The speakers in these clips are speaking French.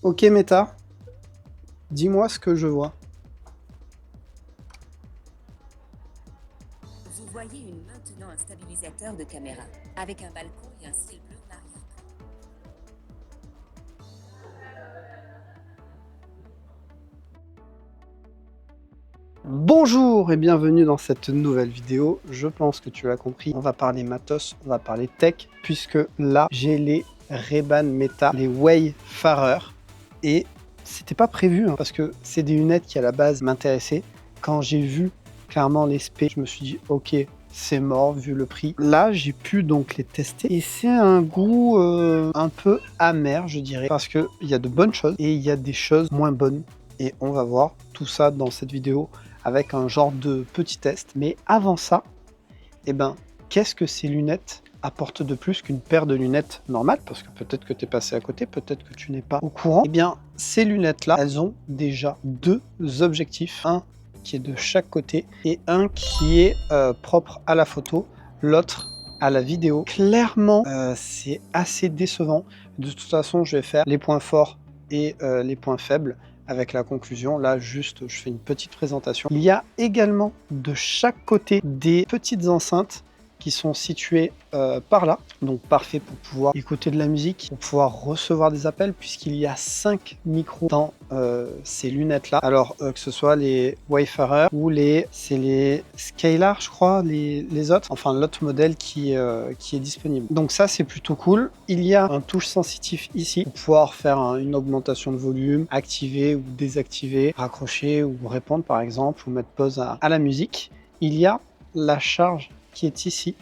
Ok Meta, dis-moi ce que je vois. Vous voyez maintenant un stabilisateur de caméra, avec un balcon et un ciel bleu en arrière. Bonjour et bienvenue dans cette nouvelle vidéo. Je pense que tu l'as compris, on va parler matos, on va parler tech, puisque là j'ai les Ray-Ban Meta, les Wayfarer, et c'était pas prévu, hein, parce que c'est des lunettes qui à la base m'intéressaient. Quand j'ai vu clairement les specs, je me suis dit ok, c'est mort vu le prix. Là j'ai pu donc les tester et c'est un goût un peu amer, je dirais, parce qu'il y a de bonnes choses et il y a des choses moins bonnes, et on va voir tout ça dans cette vidéo avec un genre de petit test. Mais avant ça, eh ben, qu'est-ce que ces lunettes apportent de plus qu'une paire de lunettes normales? Parce que peut-être que tu es passé à côté, peut-être que tu n'es pas au courant. Eh bien, ces lunettes-là, elles ont déjà deux objectifs. Un qui est de chaque côté et un qui est propre à la photo, l'autre à la vidéo. Clairement, c'est assez décevant. De toute façon, je vais faire les points forts et les points faibles avec la conclusion. Là, juste, je fais une petite présentation. Il y a également de chaque côté des petites enceintes qui sont situées par là. Donc parfait pour pouvoir écouter de la musique, pour pouvoir recevoir des appels, puisqu'il y a 5 micros dans ces lunettes-là. Alors que ce soit les Wayfarer ou c'est les Scalar, je crois, les autres. Enfin, l'autre modèle qui est disponible. Donc ça, c'est plutôt cool. Il y a un touche sensitif ici pour pouvoir faire une augmentation de volume, activer ou désactiver, raccrocher ou répondre par exemple, ou mettre pause à la musique. Il y a la charge qui est ici,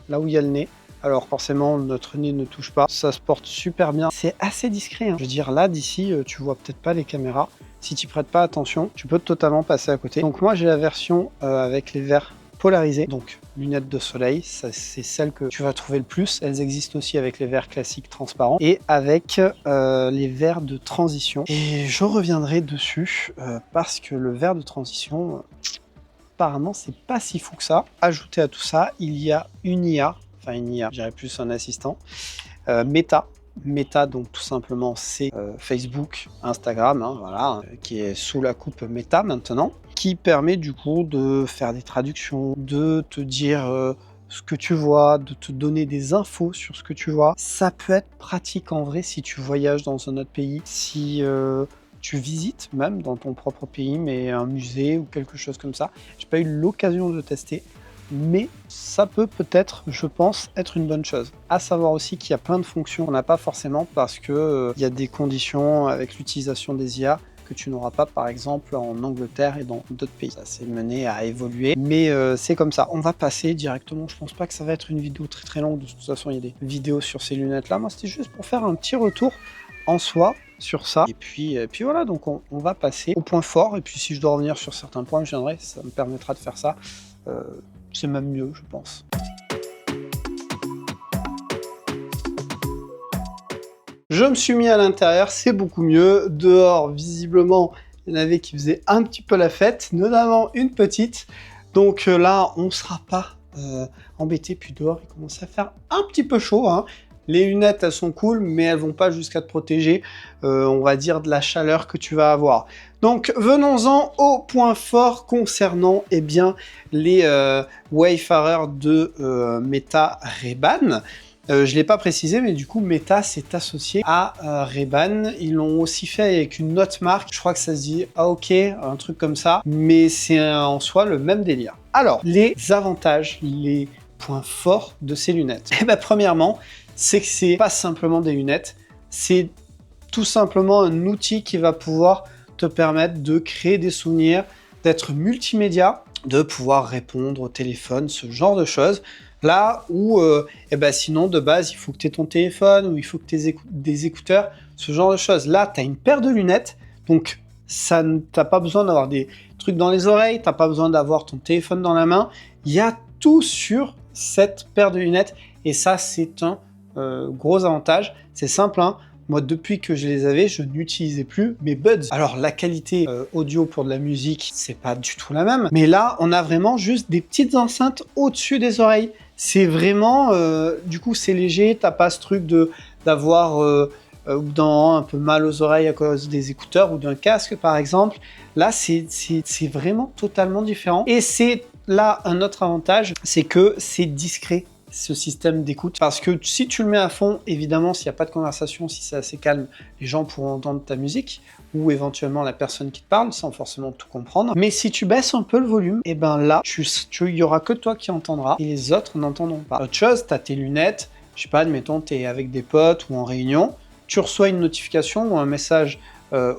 là où il y a le nez. Alors forcément, notre nez ne touche pas. Ça se porte super bien. C'est assez discret, hein. Je veux dire, là, d'ici, tu vois peut-être pas les caméras. Si tu prêtes pas attention, tu peux totalement passer à côté. Donc moi, j'ai la version avec les verres polarisés. Donc, lunettes de soleil, c'est celle que tu vas trouver le plus. Elles existent aussi avec les verres classiques transparents et avec les verres de transition. Et je reviendrai dessus parce que le verre de transition... apparemment, c'est pas si fou que ça. Ajouté à tout ça, il y a une IA, enfin une IA, je dirais plus un assistant, Meta. Meta, donc tout simplement, c'est Facebook, Instagram, hein, voilà, qui est sous la coupe Meta maintenant, qui permet du coup de faire des traductions, de te dire ce que tu vois, de te donner des infos sur ce que tu vois. Ça peut être pratique en vrai si tu voyages dans un autre pays, si tu visites même dans ton propre pays, mais un musée ou quelque chose comme ça. J'ai pas eu l'occasion de tester, mais ça peut peut-être, je pense, être une bonne chose. À savoir aussi qu'il y a plein de fonctions qu'on n'a pas forcément parce que il y a des conditions avec l'utilisation des IA que tu n'auras pas par exemple en Angleterre et dans d'autres pays. Ça s'est mené à évoluer, mais c'est comme ça. On va passer directement, je pense pas que ça va être une vidéo très très longue, de toute façon il y a des vidéos sur ces lunettes là. Moi c'était juste pour faire un petit retour en soi sur ça, et puis voilà, donc on va passer au point fort, et puis si je dois revenir sur certains points, je viendrai, ça me permettra de faire ça. C'est même mieux, je pense. Je me suis mis à l'intérieur, c'est beaucoup mieux. Dehors, visiblement, il y en avait qui faisaient un petit peu la fête, notamment une petite. Donc là, on ne sera pas embêté. Puis dehors, il commence à faire un petit peu chaud, hein. Les lunettes, elles sont cool, mais elles vont pas jusqu'à te protéger, on va dire, de la chaleur que tu vas avoir. Donc, venons-en au point fort concernant eh bien, les Wayfarer de Meta Ray-Ban. Je ne l'ai pas précisé, mais du coup, Meta s'est associé à Ray-Ban. Ils l'ont aussi fait avec une autre marque. Je crois que ça se dit AOK, un truc comme ça. Mais c'est en soi le même délire. Alors, les avantages, les points forts de ces lunettes. Eh ben, premièrement, c'est que c'est pas simplement des lunettes, c'est tout simplement un outil qui va pouvoir te permettre de créer des souvenirs, d'être multimédia, de pouvoir répondre au téléphone, ce genre de choses. Là où, eh ben sinon, de base, il faut que tu aies ton téléphone ou il faut que tu aies des écouteurs, ce genre de choses. Là, tu as une paire de lunettes, donc ça, t'as pas besoin d'avoir des trucs dans les oreilles, t'as pas besoin d'avoir ton téléphone dans la main. Il y a tout sur cette paire de lunettes, et ça, c'est un gros avantage. C'est simple, hein. Moi, depuis que je les avais, je n'utilisais plus mes buds. Alors, la qualité audio pour de la musique, c'est pas du tout la même. Mais là, on a vraiment juste des petites enceintes au-dessus des oreilles. C'est vraiment... du coup, c'est léger. T'as pas ce truc d'avoir ou d'un un peu mal aux oreilles à cause des écouteurs ou d'un casque par exemple. Là, c'est vraiment totalement différent. Et c'est là un autre avantage, c'est que c'est discret, ce système d'écoute. Parce que si tu le mets à fond, évidemment, s'il n'y a pas de conversation, si c'est assez calme, les gens pourront entendre ta musique ou éventuellement la personne qui te parle sans forcément tout comprendre. Mais si tu baisses un peu le volume, et ben là, il y aura que toi qui entendras et les autres n'entendront pas. Autre chose, tu as tes lunettes, je sais pas, admettons, tu es avec des potes ou en réunion, tu reçois une notification ou un message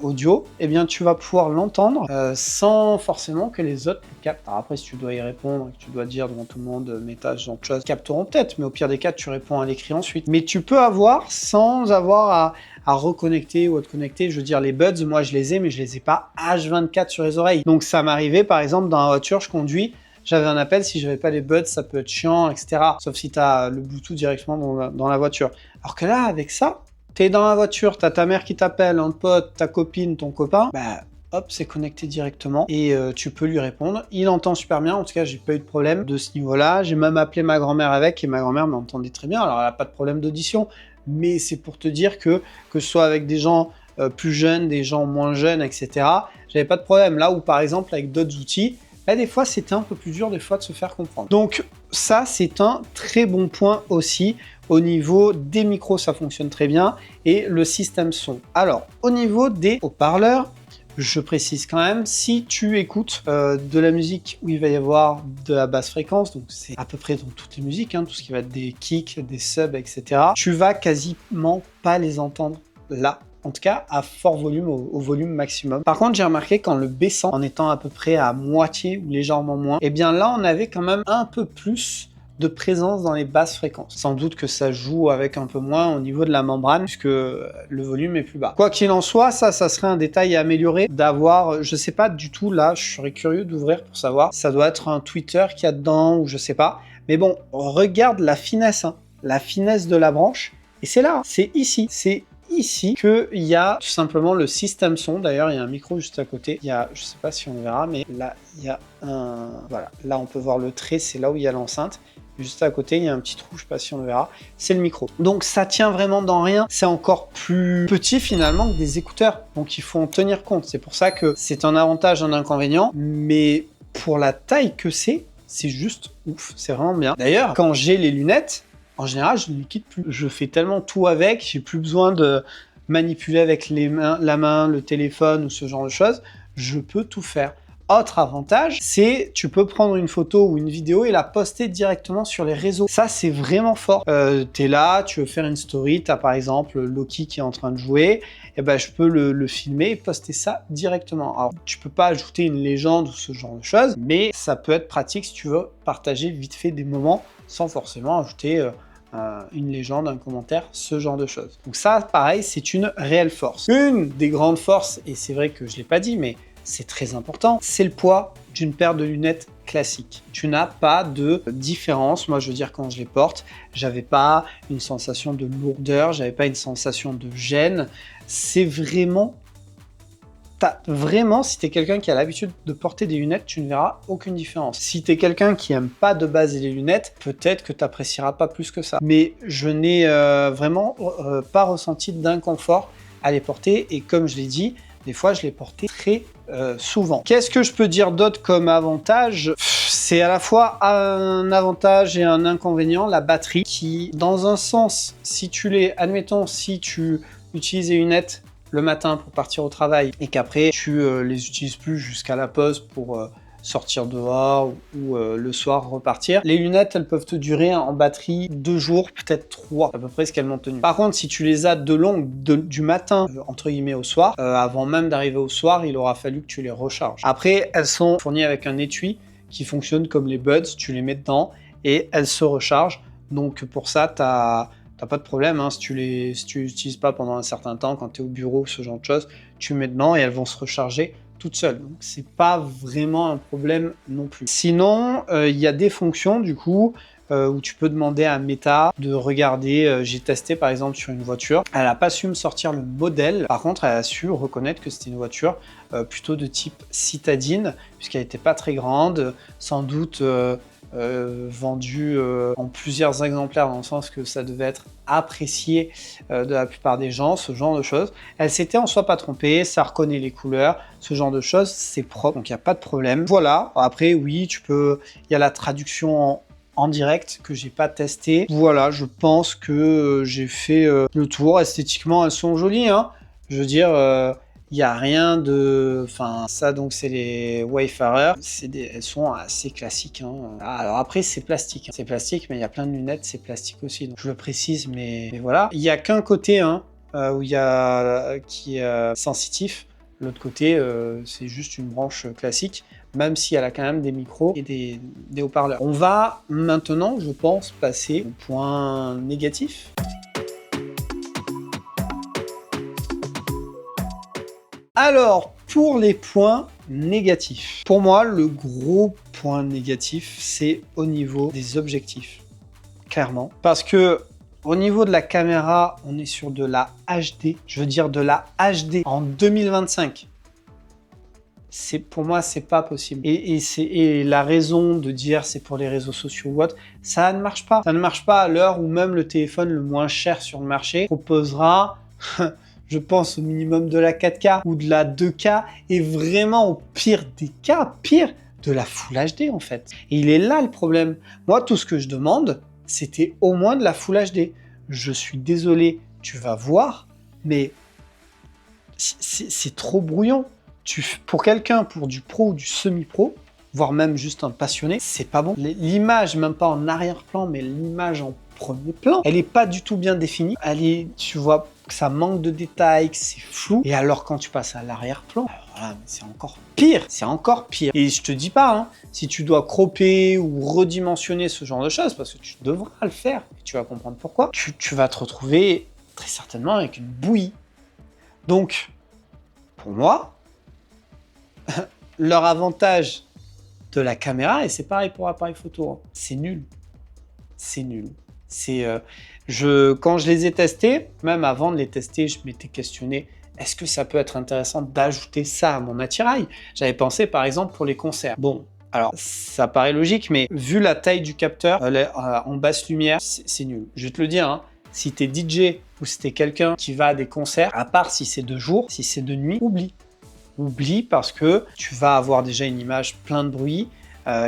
audio, eh bien tu vas pouvoir l'entendre sans forcément que les autres le captent. Alors après, si tu dois y répondre, que tu dois dire devant tout le monde, message, genre de choses, capteront peut-être, mais au pire des cas, tu réponds à l'écrit ensuite. Mais tu peux avoir sans avoir à reconnecter ou à te connecter. Je veux dire, les buds, moi je les ai, mais je les ai pas H24 sur les oreilles. Donc ça m'arrivait, par exemple, dans la voiture, je conduis, j'avais un appel, si j'avais pas les buds, ça peut être chiant, etc. Sauf si tu as le Bluetooth directement dans la voiture. Alors que là, avec ça, t'es dans la voiture, t'as ta mère qui t'appelle, un pote, ta copine, ton copain, bah hop, c'est connecté directement et tu peux lui répondre. Il entend super bien, en tout cas, j'ai pas eu de problème de ce niveau-là. J'ai même appelé ma grand-mère avec et ma grand-mère m'entendait très bien. Alors, elle a pas de problème d'audition, mais c'est pour te dire que ce soit avec des gens plus jeunes, des gens moins jeunes, etc., j'avais pas de problème. Là où, par exemple, avec d'autres outils, bah, des fois, c'était un peu plus dur des fois de se faire comprendre. Donc ça, c'est un très bon point aussi. Au niveau des micros, ça fonctionne très bien. Et le système son. Alors, au niveau des haut-parleurs, je précise quand même, si tu écoutes de la musique où il va y avoir de la basse fréquence, donc c'est à peu près dans toutes les musiques, hein, tout ce qui va être des kicks, des subs, etc., tu vas quasiment pas les entendre là. En tout cas, à fort volume, au volume maximum. Par contre, j'ai remarqué qu'en le baissant, en étant à peu près à moitié ou légèrement moins, eh bien là, on avait quand même un peu plus de présence dans les basses fréquences. Sans doute que ça joue avec un peu moins au niveau de la membrane, puisque le volume est plus bas. Quoi qu'il en soit, ça serait un détail à améliorer, d'avoir, je sais pas du tout, là, je serais curieux d'ouvrir pour savoir. Ça doit être un tweeter qu'il y a dedans, ou je sais pas. Mais bon, regarde la finesse, hein, la finesse de la branche, et c'est là, c'est ici, c'est ici qu'il y a tout simplement le système son. D'ailleurs, il y a un micro juste à côté. Il y a, je sais pas si on verra, mais là, il y a un... Voilà, là, on peut voir le trait, c'est là où il y a l'enceinte. Juste à côté, il y a un petit trou, je sais pas si on le verra, c'est le micro. Donc ça tient vraiment dans rien, c'est encore plus petit finalement que des écouteurs, donc il faut en tenir compte. C'est pour ça que c'est un avantage, un inconvénient, mais pour la taille que c'est juste ouf, c'est vraiment bien. D'ailleurs, quand j'ai les lunettes, en général, je ne les quitte plus. Je fais tellement tout avec, j'ai plus besoin de manipuler avec les mains, la main, le téléphone ou ce genre de choses, je peux tout faire. Autre avantage, c'est tu peux prendre une photo ou une vidéo et la poster directement sur les réseaux. Ça, c'est vraiment fort. T'es là, tu veux faire une story, t'as par exemple Loki qui est en train de jouer, et ben je peux le filmer et poster ça directement. Alors, tu peux pas ajouter une légende ou ce genre de choses, mais ça peut être pratique si tu veux partager vite fait des moments sans forcément ajouter une légende, un commentaire, ce genre de choses. Donc ça, pareil, c'est une réelle force. Une des grandes forces, et c'est vrai que je l'ai pas dit, mais c'est très important, c'est le poids d'une paire de lunettes classique. Tu n'as pas de différence. Moi, je veux dire, quand je les porte, j'avais pas une sensation de lourdeur, j'avais pas une sensation de gêne. C'est vraiment... Vraiment, si tu es quelqu'un qui a l'habitude de porter des lunettes, tu ne verras aucune différence. Si tu es quelqu'un qui aime pas de base les lunettes, peut-être que tu n'apprécieras pas plus que ça. Mais je n'ai vraiment pas ressenti d'inconfort à les porter. Et comme je l'ai dit, des fois, je les portais très souvent. Qu'est-ce que je peux dire d'autre comme avantage? C'est à la fois un avantage et un inconvénient, la batterie, qui, dans un sens, si tu les... Admettons, si tu utilises les lunettes le matin pour partir au travail et qu'après tu les utilises plus jusqu'à la pause pour sortir dehors ou le soir repartir. Les lunettes, elles peuvent te durer en batterie 2 jours, peut-être 3, à peu près ce qu'elles m'ont tenu. Par contre, si tu les as de longue, du matin, entre guillemets, au soir, avant même d'arriver au soir, il aura fallu que tu les recharges. Après, elles sont fournies avec un étui qui fonctionne comme les buds, tu les mets dedans et elles se rechargent. Donc pour ça, t'as pas de problème, hein, si tu l'utilises pas pendant un certain temps, quand tu es au bureau, ce genre de choses, tu mets dedans et elles vont se recharger toutes seules. Donc c'est pas vraiment un problème non plus. Sinon, il y a des fonctions du coup où tu peux demander à Meta de regarder. J'ai testé par exemple sur une voiture, elle n'a pas su me sortir le modèle, par contre elle a su reconnaître que c'était une voiture plutôt de type citadine, puisqu'elle n'était pas très grande, sans doute vendu en plusieurs exemplaires, dans le sens que ça devait être apprécié de la plupart des gens, ce genre de choses. Elle s'était en soi pas trompée, ça reconnaît les couleurs, ce genre de choses, c'est propre, donc il n'y a pas de problème. Voilà, après oui, il y a la traduction en direct que j'ai pas testé. Voilà, je pense que j'ai fait le tour. Esthétiquement, elles sont jolies, hein. Je veux dire, il n'y a rien de... Enfin, ça, donc, c'est les Wayfarer. Elles sont assez classiques, hein. Ah, alors après, c'est plastique, hein. C'est plastique, mais il y a plein de lunettes, c'est plastique aussi. Donc, je le précise, mais voilà. Il n'y a qu'un côté, hein, où il y a... qui est sensitif. L'autre côté, c'est juste une branche classique, même si elle a quand même des micros et des haut-parleurs. On va maintenant, je pense, passer au point négatif. Alors, pour les points négatifs. Pour moi, le gros point négatif, c'est au niveau des objectifs. Clairement. Parce que au niveau de la caméra, on est sur de la HD. Je veux dire de la HD en 2025. Pour moi, c'est pas possible. Et la raison de dire c'est pour les réseaux sociaux ou autre, ça ne marche pas. Ça ne marche pas à l'heure où même le téléphone le moins cher sur le marché proposera, je pense, au minimum de la 4K ou de la 2K, et vraiment au pire des cas, pire, de la Full HD en fait. Et il est là le problème. Moi, tout ce que je demande, c'était au moins de la Full HD. Je suis désolé, tu vas voir, mais c'est trop brouillon. Pour quelqu'un, pour du pro ou du semi-pro, voire même juste un passionné, c'est pas bon. L'image, même pas en arrière-plan, mais l'image en premier plan, elle est pas du tout bien définie. Tu vois que ça manque de détails, que c'est flou. Et alors quand tu passes à l'arrière-plan, voilà, c'est encore pire. C'est encore pire. Et je te dis pas, hein, si tu dois cropper ou redimensionner ce genre de choses, parce que tu devras le faire, et tu vas comprendre pourquoi, tu vas te retrouver très certainement avec une bouillie. Donc, pour moi, leur avantage de la caméra, et c'est pareil pour l'appareil photo, hein, c'est nul. C'est nul. Quand je les ai testés, même avant de les tester, je m'étais questionné, est-ce que ça peut être intéressant d'ajouter ça à mon attirail? J'avais pensé par exemple pour les concerts. Bon, alors ça paraît logique, mais vu la taille du capteur, en basse lumière, c'est nul. Je vais te le dire, hein, si t'es DJ ou si t'es quelqu'un qui va à des concerts, à part si c'est de jour, si c'est de nuit, oublie. Oublie, parce que tu vas avoir déjà une image plein de bruit,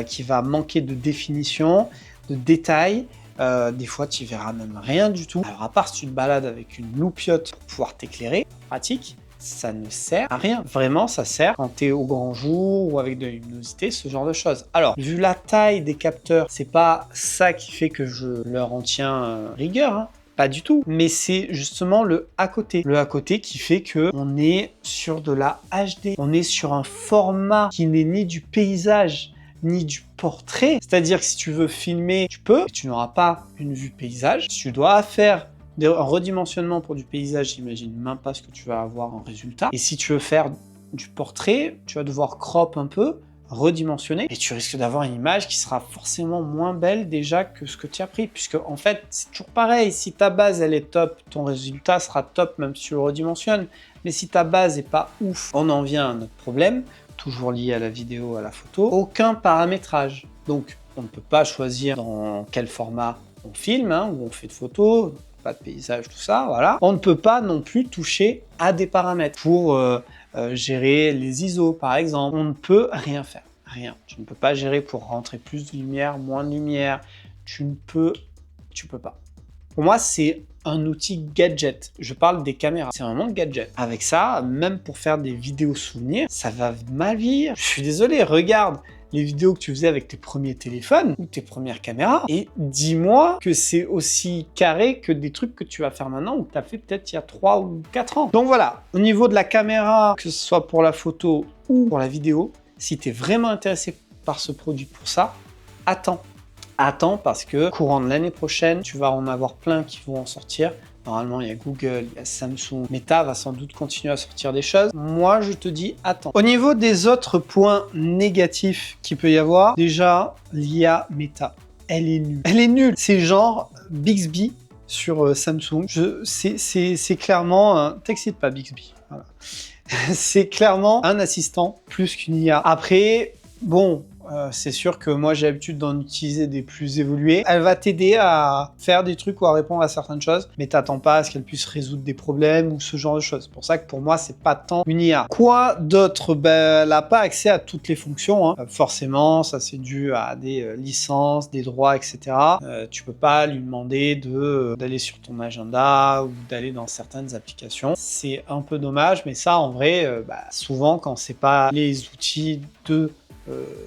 qui va manquer de définition, de détails. Des fois, tu verras même rien du tout. Alors, à part si tu te balades avec une loupiote pour pouvoir t'éclairer, pratique, ça ne sert à rien. Vraiment, ça sert quand tu es au grand jour ou avec de la luminosité, ce genre de choses. Alors, vu la taille des capteurs, c'est pas ça qui fait que je leur en tiens rigueur, hein. Pas du tout, mais c'est justement le à côté. Le à côté qui fait que on est sur de la HD. On est sur un format qui n'est ni du paysage, ni du portrait. C'est-à-dire que si tu veux filmer, tu peux, mais tu n'auras pas une vue paysage. Si tu dois faire un redimensionnement pour du paysage, j'imagine même pas ce que tu vas avoir en résultat. Et si tu veux faire du portrait, tu vas devoir crop un peu, redimensionner, et tu risques d'avoir une image qui sera forcément moins belle déjà que ce que tu as pris, puisque en fait c'est toujours pareil, si ta base elle est top, ton résultat sera top même si tu le redimensionnes, mais si ta base est pas ouf, on en vient à notre problème, toujours lié à la vidéo, à la photo, aucun paramétrage. Donc on ne peut pas choisir dans quel format on filme, hein, où on fait de photos, pas de paysage, tout ça, voilà. On ne peut pas non plus toucher à des paramètres pour gérer les ISO par exemple. On ne peut rien faire, rien. Tu ne peux pas gérer pour rentrer plus de lumière, moins de lumière. Tu peux pas. Pour moi, c'est un outil gadget. Je parle des caméras. C'est vraiment gadget. Avec ça, même pour faire des vidéos souvenirs, ça va mal vieillir. Je suis désolé, regarde les vidéos que tu faisais avec tes premiers téléphones ou tes premières caméras et dis-moi que c'est aussi carré que des trucs que tu vas faire maintenant ou que tu as fait peut-être il y a 3 ou 4 ans. Donc voilà, au niveau de la caméra, que ce soit pour la photo ou pour la vidéo, si tu es vraiment intéressé par ce produit pour ça, attends. Attends, parce que courant de l'année prochaine, tu vas en avoir plein qui vont en sortir. Normalement, il y a Google, il y a Samsung. Meta va sans doute continuer à sortir des choses. Moi, je te dis, attends. Au niveau des autres points négatifs qu'il peut y avoir, déjà, l'IA Meta, elle est nulle. Elle est nulle. C'est genre Bixby sur Samsung. C'est clairement... T'excites pas, Bixby. Voilà. C'est clairement un assistant plus qu'une IA. Après, bon... c'est sûr que moi j'ai l'habitude d'en utiliser des plus évoluées. Elle va t'aider à faire des trucs ou à répondre à certaines choses, mais t'attends pas à ce qu'elle puisse résoudre des problèmes ou ce genre de choses. C'est pour ça que pour moi, c'est pas tant une IA. Quoi d'autre? Ben, elle n'a pas accès à toutes les fonctions, hein. Forcément, ça c'est dû à des licences, des droits, etc. Tu peux pas lui demander d'aller sur ton agenda ou d'aller dans certaines applications. C'est un peu dommage, mais ça en vrai, souvent quand c'est pas les outils de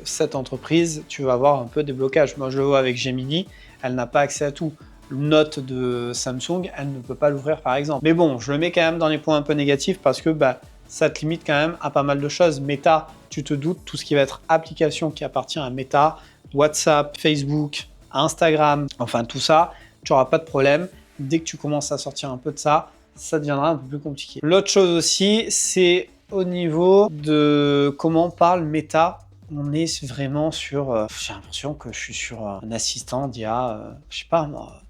cette entreprise, tu vas avoir un peu des blocages. Moi je le vois avec Gemini, elle n'a pas accès à tout. Note de Samsung, elle ne peut pas l'ouvrir par exemple. Mais bon, je le mets quand même dans les points un peu négatifs parce que ça te limite quand même à pas mal de choses. Meta, tu te doutes, tout ce qui va être application qui appartient à Meta, WhatsApp, Facebook, Instagram, enfin tout ça, tu n'auras pas de problème. Dès que tu commences à sortir un peu de ça, ça deviendra un peu plus compliqué. L'autre chose aussi, c'est au niveau de comment parle Meta. On est vraiment sur... j'ai l'impression que je suis sur un assistant d'il y a, je sais pas moi,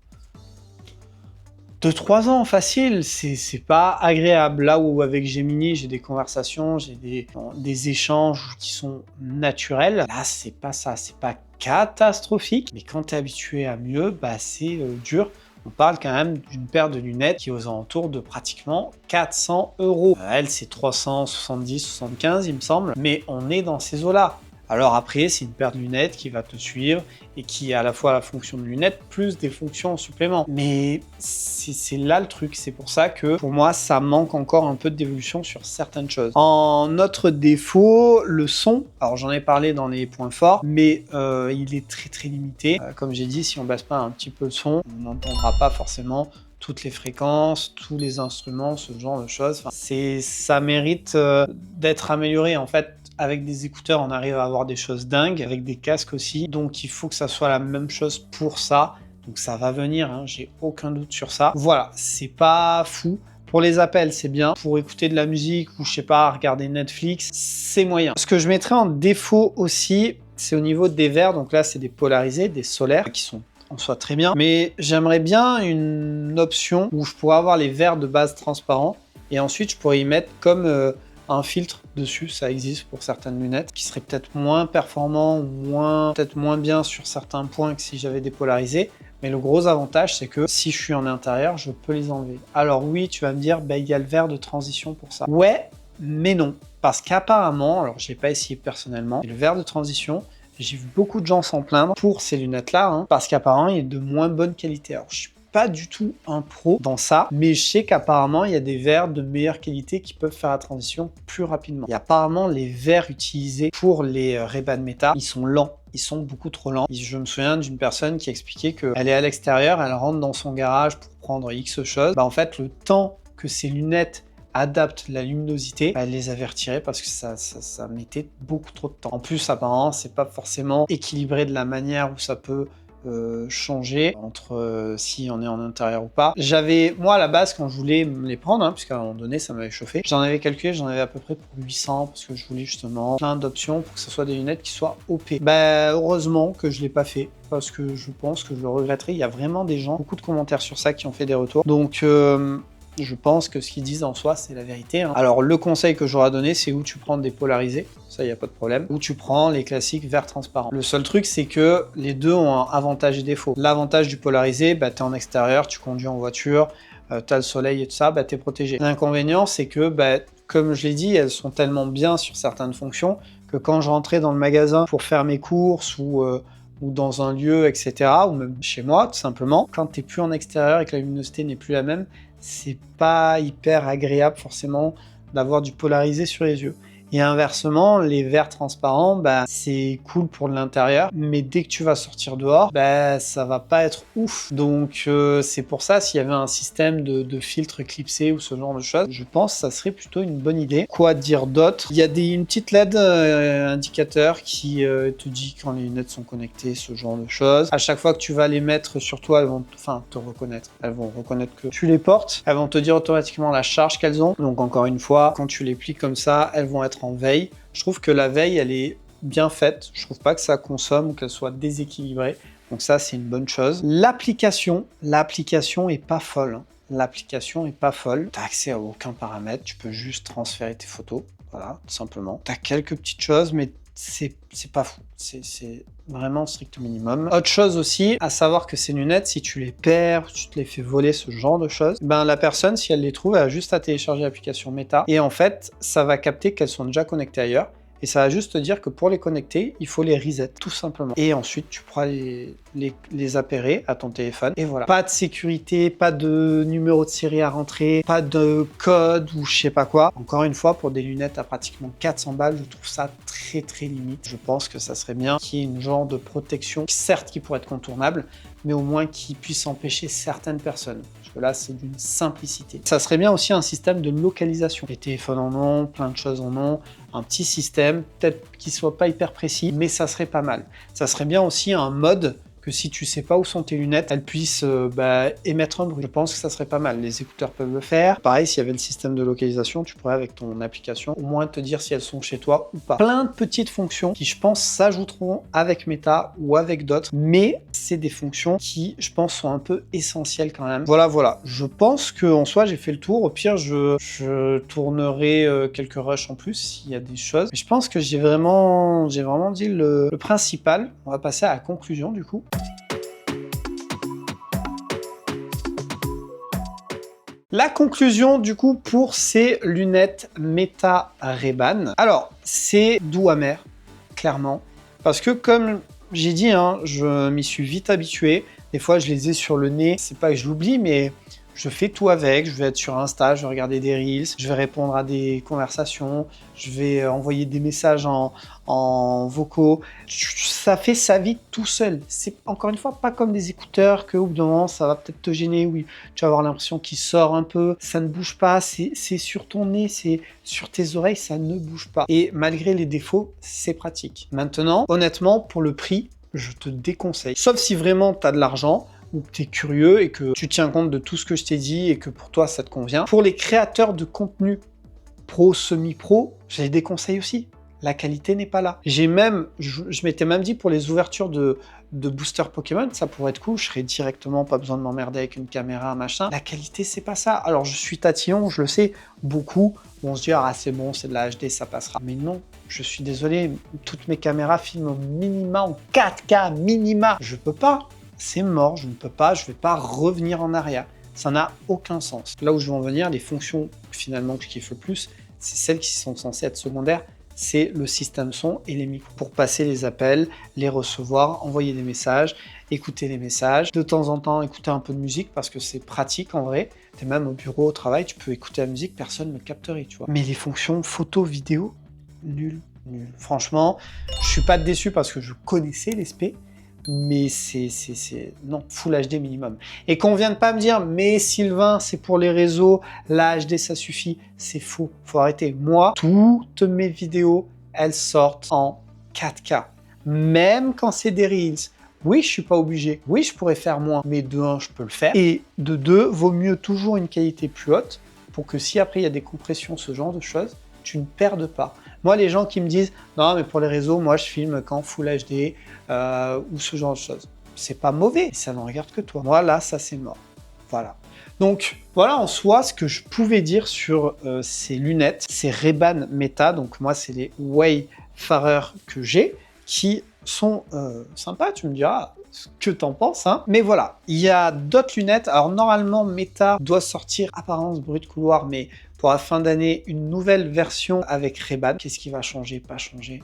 2-3 ans facile, c'est pas agréable. Là où avec Gemini, j'ai des conversations, j'ai des échanges qui sont naturels. Là, c'est pas ça, c'est pas catastrophique, mais quand tu es habitué à mieux, c'est dur. On parle quand même d'une paire de lunettes qui est aux alentours de pratiquement 400 €. Elle, c'est 370, 75, il me semble, mais on est dans ces eaux-là. Alors après, c'est une paire de lunettes qui va te suivre et qui a à la fois la fonction de lunettes plus des fonctions en supplément. Mais c'est là le truc, c'est pour ça que pour moi, ça manque encore un peu d'évolution sur certaines choses. En autre défaut, le son. Alors j'en ai parlé dans les points forts, mais il est très très limité. Comme j'ai dit, si on baisse pas un petit peu le son, on n'entendra pas forcément toutes les fréquences, tous les instruments, ce genre de choses. Enfin, ça mérite d'être amélioré en fait. Avec des écouteurs, on arrive à avoir des choses dingues, avec des casques aussi. Donc il faut que ça soit la même chose pour ça. Donc ça va venir, hein, j'ai aucun doute sur ça. Voilà, c'est pas fou. Pour les appels, c'est bien. Pour écouter de la musique ou je sais pas, regarder Netflix, c'est moyen. Ce que je mettrais en défaut aussi, c'est au niveau des verres. Donc là, c'est des polarisés, des solaires qui sont en soi très bien. Mais j'aimerais bien une option où je pourrais avoir les verres de base transparents et ensuite je pourrais y mettre comme un filtre dessus, ça existe pour certaines lunettes, qui serait peut-être moins performant ou peut-être moins bien sur certains points que si j'avais des polarisés. Mais le gros avantage, c'est que si je suis en intérieur, je peux les enlever. Alors oui, tu vas me dire, il y a le verre de transition pour ça. Ouais, mais non. Parce qu'apparemment, alors je l'ai pas essayé personnellement, mais le verre de transition, j'ai vu beaucoup de gens s'en plaindre pour ces lunettes-là, parce qu'apparemment, il est de moins bonne qualité. Alors je suis pas du tout un pro dans ça, mais je sais qu'apparemment il y a des verres de meilleure qualité qui peuvent faire la transition plus rapidement. Et apparemment les verres utilisés pour les Ray-Ban Meta, ils sont lents. Ils sont beaucoup trop lents. Je me souviens d'une personne qui expliquait qu'elle est à l'extérieur, elle rentre dans son garage pour prendre X choses. En fait, le temps que ces lunettes adaptent la luminosité, elle les avait retirées parce que ça mettait beaucoup trop de temps. En plus, apparemment, c'est pas forcément équilibré de la manière où ça peut changer entre si on est en intérieur ou pas. Moi à la base quand je voulais me les prendre, puisqu'à un moment donné ça m'avait chauffé, j'en avais calculé, j'en avais à peu près pour 800 parce que je voulais justement plein d'options pour que ce soit des lunettes qui soient OP. Heureusement que je l'ai pas fait parce que je pense que je le regretterai. Il y a vraiment des gens, beaucoup de commentaires sur ça qui ont fait des retours. Donc je pense que ce qu'ils disent en soi, c'est la vérité. Alors, le conseil que j'aurais donné, c'est où tu prends des polarisés, ça, il n'y a pas de problème, ou tu prends les classiques verts transparents. Le seul truc, c'est que les deux ont un avantage et défaut. L'avantage du polarisé, tu es en extérieur, tu conduis en voiture, tu as le soleil et tout ça, tu es protégé. L'inconvénient, c'est que, comme je l'ai dit, elles sont tellement bien sur certaines fonctions que quand je rentrais dans le magasin pour faire mes courses ou dans un lieu, etc., ou même chez moi, tout simplement, quand tu n'es plus en extérieur et que la luminosité n'est plus la même, c'est pas hyper agréable forcément d'avoir du polarisé sur les yeux. Et inversement, les verres transparents, c'est cool pour l'intérieur, mais dès que tu vas sortir dehors, ça va pas être ouf. Donc c'est pour ça, s'il y avait un système de filtre clipsé ou ce genre de choses, je pense que ça serait plutôt une bonne idée. Quoi dire d'autre? Il y a une petite LED indicateur qui te dit quand les lunettes sont connectées, ce genre de choses. À chaque fois que tu vas les mettre sur toi, elles vont te reconnaître. Elles vont reconnaître que tu les portes. Elles vont te dire automatiquement la charge qu'elles ont. Donc encore une fois, quand tu les plies comme ça, elles vont être en veille. Je trouve que la veille, elle est bien faite. Je trouve pas que ça consomme ou qu'elle soit déséquilibrée. Donc ça, c'est une bonne chose. L'application est pas folle. L'application est pas folle. T'as accès à aucun paramètre. Tu peux juste transférer tes photos. Voilà, tout simplement. T'as quelques petites choses, mais c'est pas fou. C'est vraiment strict minimum. Autre chose aussi, à savoir que ces lunettes, si tu les perds, tu te les fais voler, ce genre de choses, ben la personne, si elle les trouve, elle a juste à télécharger l'application Meta. Et en fait, ça va capter qu'elles sont déjà connectées ailleurs. Et ça va juste te dire que pour les connecter, il faut les reset, tout simplement. Et ensuite, tu pourras les appairer à ton téléphone. Et voilà. Pas de sécurité, pas de numéro de série à rentrer, pas de code ou je sais pas quoi. Encore une fois, pour des lunettes à pratiquement 400 balles, je trouve ça très limite. Je pense que ça serait bien qu'il y ait une genre de protection, certes qui pourrait être contournable, mais au moins qui puisse empêcher certaines personnes. Parce que là, c'est d'une simplicité. Ça serait bien aussi un système de localisation. Les téléphones en ont, plein de choses en ont. Un petit système, peut-être qu'il soit pas hyper précis, mais ça serait pas mal. Ça serait bien aussi un mode que si tu sais pas où sont tes lunettes, elles puissent émettre un bruit. Je pense que ça serait pas mal. Les écouteurs peuvent le faire. Pareil, s'il y avait le système de localisation, tu pourrais avec ton application au moins te dire si elles sont chez toi ou pas. Plein de petites fonctions qui, je pense, s'ajouteront avec Meta ou avec d'autres, mais c'est des fonctions qui, je pense, sont un peu essentielles quand même. Voilà. Je pense qu'en soi, j'ai fait le tour. Au pire, je tournerai quelques rushs en plus s'il y a des choses. Mais je pense que j'ai vraiment dit le principal. On va passer à la conclusion du coup. La conclusion du coup pour ces lunettes Meta Ray-Ban. Alors, c'est doux amer, clairement, parce que comme j'ai dit, hein, je m'y suis vite habitué. Des fois, je les ai sur le nez. C'est pas que je l'oublie, mais je fais tout avec. Je vais être sur Insta, je vais regarder des Reels, je vais répondre à des conversations, je vais envoyer des messages en vocaux. Ça fait sa vie tout seul. C'est encore une fois pas comme des écouteurs que au bout d'un moment ça va peut-être te gêner. Oui, tu vas avoir l'impression qu'il sort un peu. Ça ne bouge pas. C'est sur ton nez, c'est sur tes oreilles, ça ne bouge pas. Et malgré les défauts, c'est pratique. Maintenant, honnêtement, pour le prix, je te déconseille. Sauf si vraiment tu as de l'argent, ou que tu es curieux et que tu tiens compte de tout ce que je t'ai dit et que pour toi ça te convient. Pour les créateurs de contenu pro, semi-pro, j'ai des conseils aussi. La qualité n'est pas là. Je m'étais même dit pour les ouvertures de booster Pokémon, ça pourrait être cool, je serais directement, pas besoin de m'emmerder avec une caméra, machin. La qualité, c'est pas ça. Alors je suis tatillon, je le sais, beaucoup vont se dire « Ah c'est bon, c'est de la HD, ça passera ». Mais non, je suis désolé, toutes mes caméras filment au minima, en 4K minima. Je peux pas. C'est mort, je ne peux pas, je ne vais pas revenir en arrière. Ça n'a aucun sens. Là où je veux en venir, les fonctions finalement que je kiffe le plus, c'est celles qui sont censées être secondaires, c'est le système son et les micros. Pour passer les appels, les recevoir, envoyer des messages, écouter les messages, de temps en temps écouter un peu de musique parce que c'est pratique en vrai. Tu es même au bureau, au travail, tu peux écouter la musique, personne ne capterait, tu vois. Mais les fonctions photo, vidéo, nul. Franchement, je suis pas déçu parce que je connaissais l'ESP, mais non, Full HD minimum. Et qu'on vienne pas me dire, mais Sylvain, c'est pour les réseaux, la HD ça suffit, c'est faux, faut arrêter. Moi, toutes mes vidéos, elles sortent en 4K, même quand c'est des Reels. Oui, je suis pas obligé, oui, je pourrais faire moins, mais de 1, je peux le faire. Et de 2, vaut mieux toujours une qualité plus haute, pour que si après il y a des compressions, ce genre de choses, tu ne perdes pas. Moi, les gens qui me disent « Non, mais pour les réseaux, moi, je filme qu'en Full HD ou ce genre de choses. » C'est pas mauvais, ça n'en regarde que toi. Moi, là, ça, c'est mort. Voilà. Donc, voilà en soi ce que je pouvais dire sur ces lunettes, ces Ray-Ban Meta. Donc, moi, c'est les Wayfarer que j'ai, qui sont sympas, tu me diras ce que t'en penses, hein. Mais voilà, il y a d'autres lunettes. Alors, normalement, Meta doit sortir, apparence bruit de couloir, mais pour la fin d'année, une nouvelle version avec Ray-Ban. Qu'est-ce qui va changer, pas changer?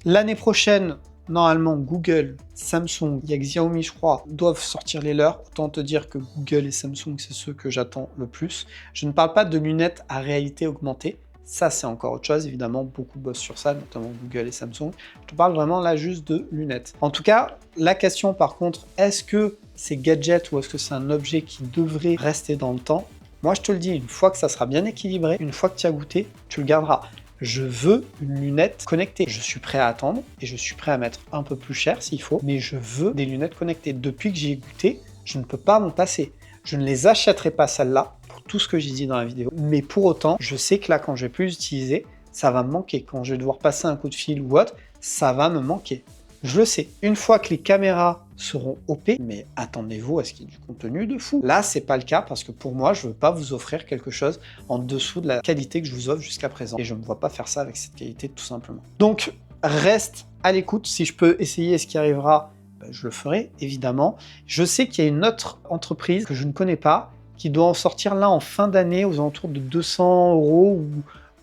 L'année prochaine, normalement, Google, Samsung, il y a que Xiaomi, je crois, doivent sortir les leurs. Autant te dire que Google et Samsung, c'est ceux que j'attends le plus. Je ne parle pas de lunettes à réalité augmentée. Ça, c'est encore autre chose. Évidemment, beaucoup bossent sur ça, notamment Google et Samsung. Je te parle vraiment là juste de lunettes. En tout cas, la question par contre, est-ce que c'est gadget ou est-ce que c'est un objet qui devrait rester dans le temps? Moi, je te le dis, une fois que ça sera bien équilibré, une fois que tu as goûté, tu le garderas. Je veux une lunette connectée. Je suis prêt à attendre et je suis prêt à mettre un peu plus cher s'il faut, mais je veux des lunettes connectées. Depuis que j'y ai goûté, je ne peux pas m'en passer. Je ne les achèterai pas celles-là pour tout ce que j'ai dit dans la vidéo. Mais pour autant, je sais que là, quand je vais plus les utiliser, ça va me manquer. Quand je vais devoir passer un coup de fil ou autre, ça va me manquer. Je le sais. Une fois que les caméras seront OP, mais attendez-vous à ce qu'il y ait du contenu de fou. Là, c'est pas le cas parce que pour moi, je veux pas vous offrir quelque chose en dessous de la qualité que je vous offre jusqu'à présent. Et je me vois pas faire ça avec cette qualité tout simplement. Donc, reste à l'écoute. Si je peux essayer ce qui arrivera, je le ferai, évidemment. Je sais qu'il y a une autre entreprise que je ne connais pas, qui doit en sortir là en fin d'année, aux alentours de 200 €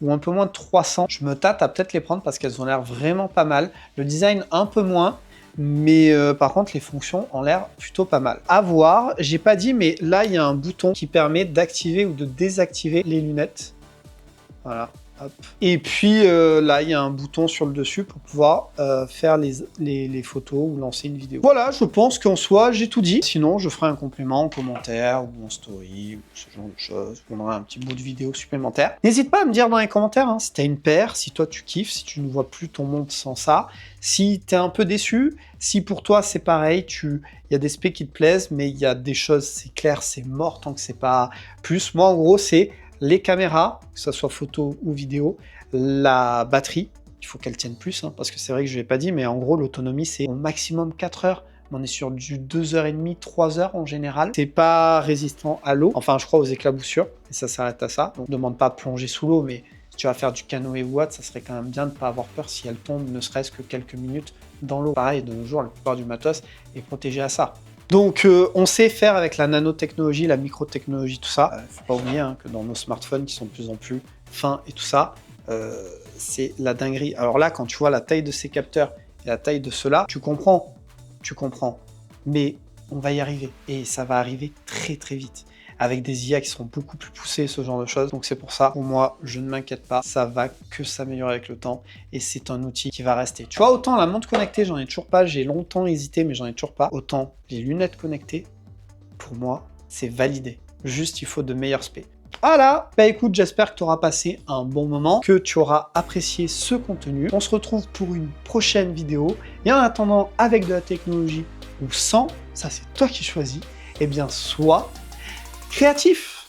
ou un peu moins de 300. Je me tâte à peut-être les prendre parce qu'elles ont l'air vraiment pas mal. Le design un peu moins, mais par contre les fonctions ont l'air plutôt pas mal. À voir, j'ai pas dit, mais là il y a un bouton qui permet d'activer ou de désactiver les lunettes. Voilà. Hop. Et puis là, il y a un bouton sur le dessus pour pouvoir faire les photos ou lancer une vidéo. Voilà, je pense qu'en soi, j'ai tout dit. Sinon, je ferai un complément en commentaire ou en story ou ce genre de choses. On aura un petit bout de vidéo supplémentaire. N'hésite pas à me dire dans les commentaires hein, si t'as une paire, si toi tu kiffes, si tu ne vois plus ton monde sans ça, si t'es un peu déçu, si pour toi c'est pareil, il y a des specs qui te plaisent, mais il y a des choses, c'est clair, c'est mort tant que c'est pas plus. Moi, en gros, c'est les caméras, que ce soit photo ou vidéo, la batterie, il faut qu'elle tienne plus, hein, parce que c'est vrai que je ne l'ai pas dit, mais en gros, l'autonomie, c'est au maximum 4 heures. On est sur du 2h30, 3 heures en général. C'est pas résistant à l'eau, enfin, je crois aux éclaboussures, et ça s'arrête à ça. Donc, ne demande pas de plonger sous l'eau, mais si tu vas faire du canoë ou autre, ça serait quand même bien de ne pas avoir peur si elle tombe, ne serait-ce que quelques minutes dans l'eau. Pareil, de nos jours, la plupart du matos est protégé à ça. Donc on sait faire avec la nanotechnologie, la microtechnologie, tout ça. Faut pas oublier hein, que dans nos smartphones qui sont de plus en plus fins et tout ça, c'est la dinguerie. Alors là, quand tu vois la taille de ces capteurs et la taille de ceux-là, tu comprends. Mais on va y arriver. Et ça va arriver très très vite. Avec des IA qui seront beaucoup plus poussées, ce genre de choses. Donc c'est pour ça, pour moi, je ne m'inquiète pas. Ça va que s'améliorer avec le temps. Et c'est un outil qui va rester. Tu vois, autant la montre connectée, j'en ai toujours pas. J'ai longtemps hésité, mais j'en ai toujours pas. Autant les lunettes connectées, pour moi, c'est validé. Juste, il faut de meilleurs specs. Voilà, bah écoute, j'espère que tu auras passé un bon moment, que tu auras apprécié ce contenu. On se retrouve pour une prochaine vidéo. Et en attendant, avec de la technologie ou sans, ça c'est toi qui choisis, eh bien, sois créatif.